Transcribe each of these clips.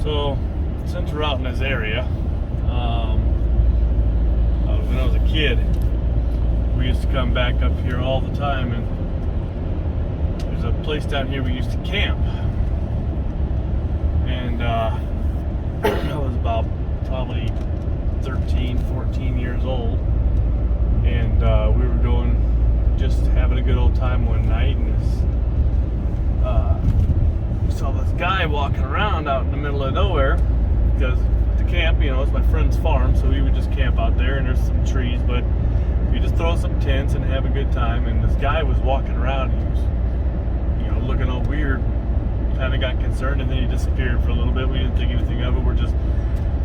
So, since we're out in this area, when I was a kid, we used to come back up here all the time, and there's a place down here we used to camp. And I was about probably 13, 14 years old, and we were going, just having a good old time one night, and we saw this guy walking around out in the middle of nowhere, because the camp, it's my friend's farm, so we would just camp out there, and there's some trees, but we just throw some tents and have a good time. And this guy was walking around, he was, looking all weird, kind of got concerned, and then he disappeared for a little bit. We didn't think anything of it. We're just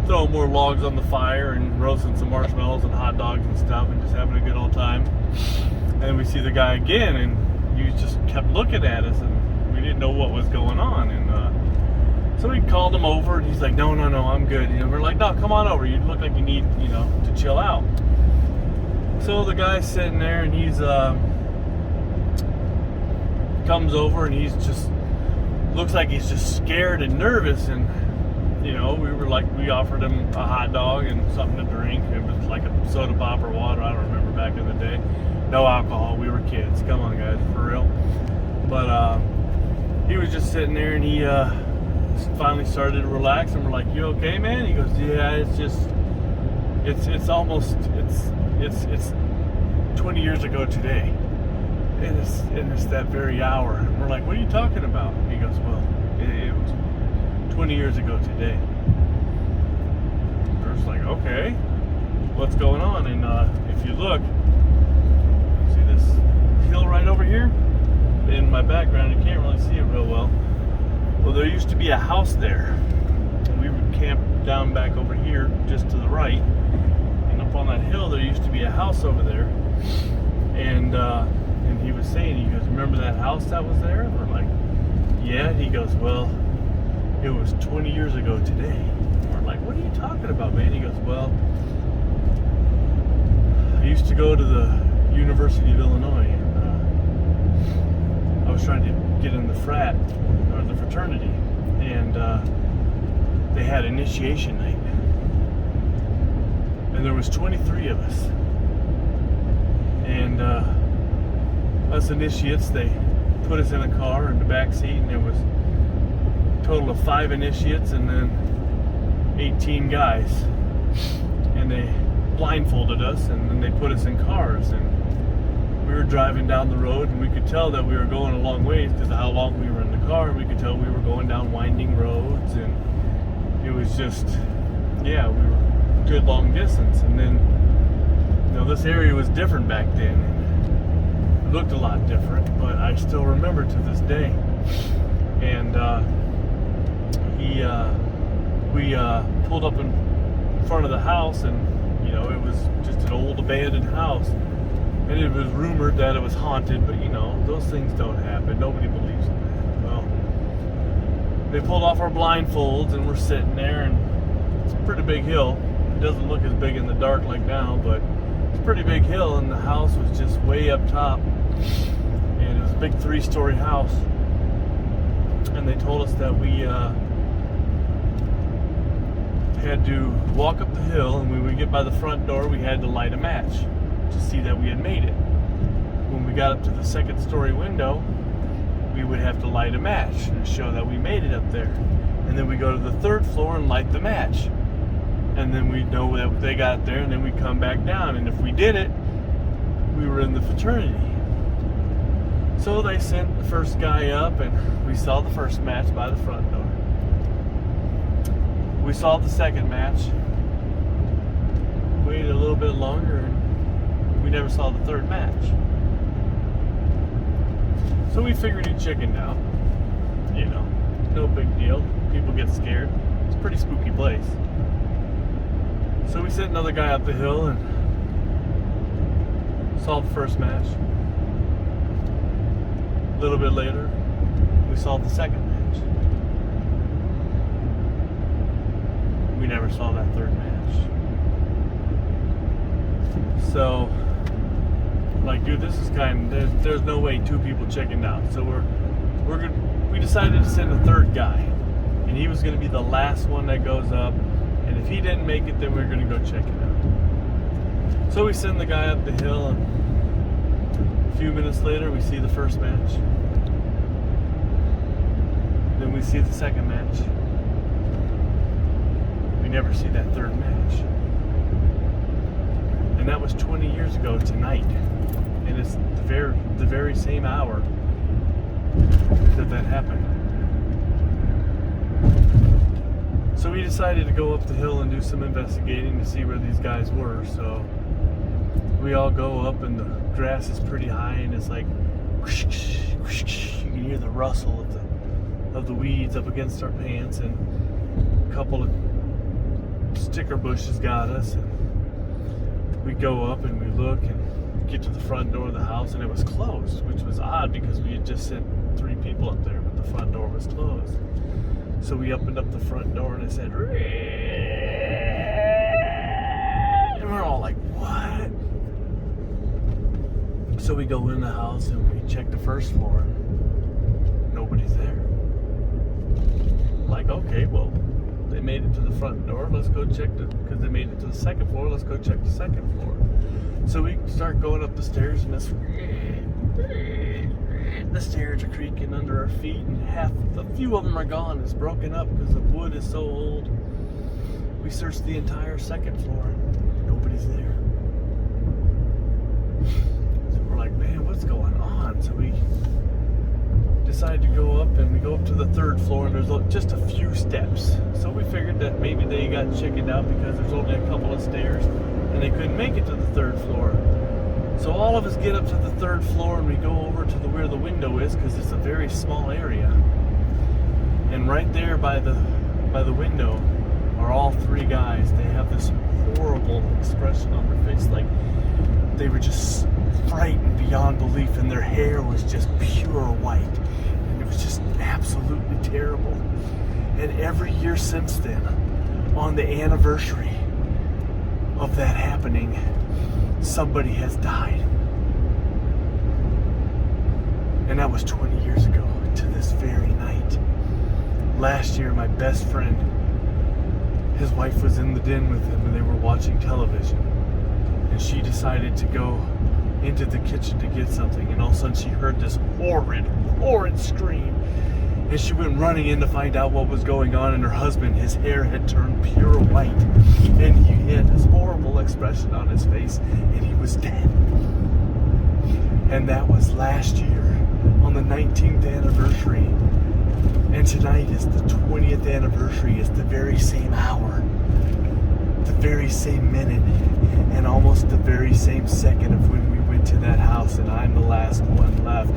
throwing more logs on the fire and roasting some marshmallows and hot dogs and stuff, and just having a good old time. And we see the guy again, and he just kept looking at us, and we didn't know what was going on. And so we called him over, and he's like, no, I'm good. We're like, no, come on over. You look like you need, to chill out. So the guy's sitting there, and he's comes over, and he's just looks like he's just scared and nervous. And we offered him a hot dog and something to drink. It was like a soda pop or water. I don't remember, back in the day. No alcohol. We were kids. Come on, guys, for real. But he was just sitting there, and he finally started to relax, and we're like, you okay, man? He goes, yeah, it's 20 years ago today, and it's that very hour. And we're like, what are you talking about? He goes, well, it was 20 years ago today. We're just like, okay, what's going on? And if you look, see this hill right over here in my background, you can't really see it real well. Well, there used to be a house there, and we would camp down back over here just to the right, and up on that hill there used to be a house over there. And he was saying, he goes, remember that house that was there? And we're like, yeah. He goes, well, it was 20 years ago today. And we're like, what are you talking about, man? He goes, well, I used to go to the University of Illinois, and I was trying to get in the frat, or the fraternity, and they had initiation night, and there was 23 of us, and us initiates, they put us in a car in the back seat, and there was a total of 5 initiates and then 18 guys, and they blindfolded us, and then they put us in cars, and we were driving down the road, and we could tell that we were going a long ways because of how long we were in the car. We could tell we were going down winding roads, and it was just, we were a good long distance. And then, this area was different back then. It looked a lot different, but I still remember to this day. And we pulled up in front of the house, and it was just an old abandoned house. And it was rumored that it was haunted, but those things don't happen. Nobody believes in that. Well, they pulled off our blindfolds, and we're sitting there, and it's a pretty big hill. It doesn't look as big in the dark like now, but it's a pretty big hill, and the house was just way up top. And it was a big 3-story house. And they told us that we had to walk up the hill, and when we get by the front door, we had to light a match to see that we had made it. When we got up to the 2nd-story window, we would have to light a match and show that we made it up there. And then we go to the 3rd floor and light the match. And then we know that they got there, and then we come back down. And if we did it, we were in the fraternity. So they sent the first guy up, and we saw the first match by the front door. We saw the second match, waited a little bit longer, and we never saw the 3rd match. So we figured he'd chickened out. No big deal. People get scared. It's a pretty spooky place. So we sent another guy up the hill and saw the first match. A little bit later, we saw the second match. We never saw that 3rd match. So, like, dude, this is there's no way 2 people chickened out. So we decided to send a 3rd guy, and he was going to be the last one that goes up, and if he didn't make it, then we were going to go check it out. So we send the guy up the hill, and a few minutes later we see the first match. Then we see the second match. We never see that third match. And that was 20 years ago tonight. And it's the very same hour that happened. So we decided to go up the hill and do some investigating to see where these guys were. So we all go up, and the grass is pretty high, and it's like whoosh, whoosh, you can hear the rustle of the weeds up against our pants, and a couple of sticker bushes got us, and we go up and we look and get to the front door of the house, and it was closed, which was odd because we had just sent 3 people up there, but the front door was closed. So we opened up the front door, and it said, and we're all like, what? So we go in the house and we check the first floor. Nobody's there. Like, okay, well, they made it to the front door. Let's go check because they made it to the second floor. Let's go check the second floor. So we start going up the stairs, and the stairs are creaking under our feet, and a few of them are gone. It's broken up because the wood is so old. We searched the entire second floor. Nobody's there. So we're like, man, what's going on? So we decide to go up, and we go up to the third floor, and there's just a few steps. So we figured that maybe they got chickened out because there's only a couple of stairs and they couldn't make it to the third floor. So all of us get up to the third floor, and we go over to where the window is, because it's a very small area. And right there by the window are all 3 guys. They have this horrible expression on their face, like they were just frightened beyond belief, and their hair was just pure white, and it was just absolutely terrible. And every year since then, on the anniversary of that happening, somebody has died. And that was 20 years ago to this very night. Last year, my best friend, his wife was in the den with him, and they were watching television, and she decided to go into the kitchen to get something, and all of a sudden she heard this horrid scream, and she went running in to find out what was going on, and her husband, his hair had turned pure white, and he had this horrible expression on his face, and he was dead. And that was last year on the 19th anniversary, and tonight is the 20th anniversary. It's the very same hour, the very same minute, and almost the very same second of when we went to that house, and I'm the last one left.